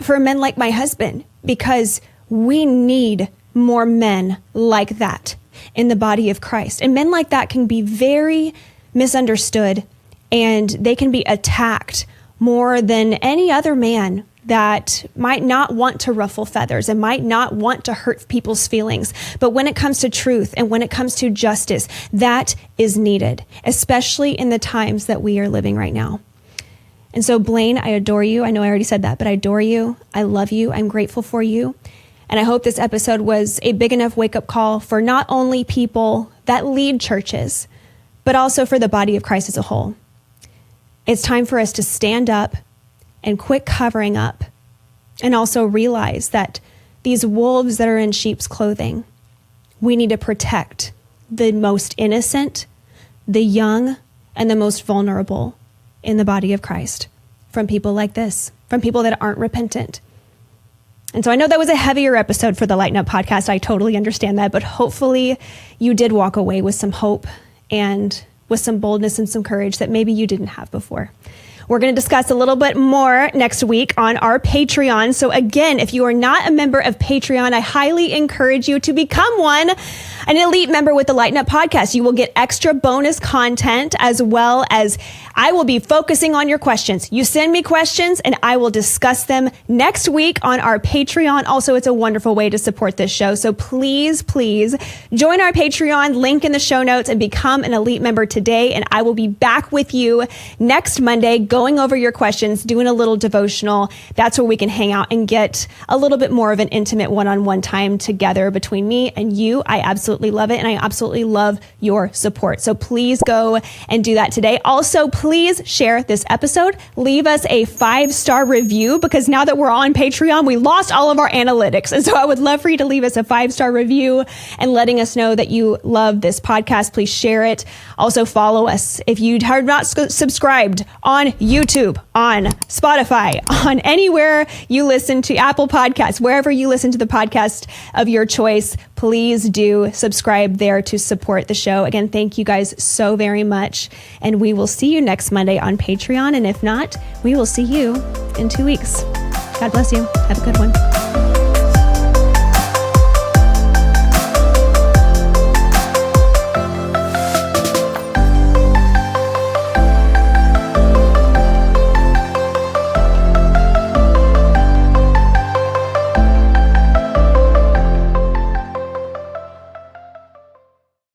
men like my husband, because we need more men like that in the body of Christ. And men like that can be very misunderstood, and they can be attacked more than any other man that might not want to ruffle feathers and might not want to hurt people's feelings. But when it comes to truth and when it comes to justice, that is needed, especially in the times that we are living right now. And so, Blaine, I adore you. I know I already said that, but I adore you. I love you. I'm grateful for you. And I hope this episode was a big enough wake-up call for not only people that lead churches, but also for the body of Christ as a whole. It's time for us to stand up and quit covering up, and also realize that these wolves that are in sheep's clothing, we need to protect the most innocent, the young, and the most vulnerable in the body of Christ from people like this, from people that aren't repentant. And so I know that was a heavier episode for the Lighten Up podcast. I totally understand that, but hopefully you did walk away with some hope and with some boldness and some courage that maybe you didn't have before. We're going to discuss a little bit more next week on our Patreon. So again, if you are not a member of Patreon, I highly encourage you to become one, an elite member with the Lighten Up podcast. You will get extra bonus content, as well as I will be focusing on your questions. You send me questions and I will discuss them next week on our Patreon. Also, it's a wonderful way to support this show. So please join our Patreon, link in the show notes, and become an elite member today. And I will be back with you next Monday, going over your questions, doing a little devotional. That's where we can hang out and get a little bit more of an intimate one-on-one time together between me and you. I absolutely love it. And I absolutely love your support. So please go and do that today. Also, please share this episode. Leave us a 5-star review, because now that we're on Patreon, we lost all of our analytics. And so I would love for you to leave us a 5-star review and letting us know that you love this podcast. Please share it. Also follow us if you have not subscribed on YouTube, on Spotify, on anywhere you listen to, Apple Podcasts, wherever you listen to the podcast of your choice. Please do subscribe there to support the show. Again, thank you guys so very much. And we will see you next Monday on Patreon. And if not, we will see you in 2 weeks. God bless you. Have a good one.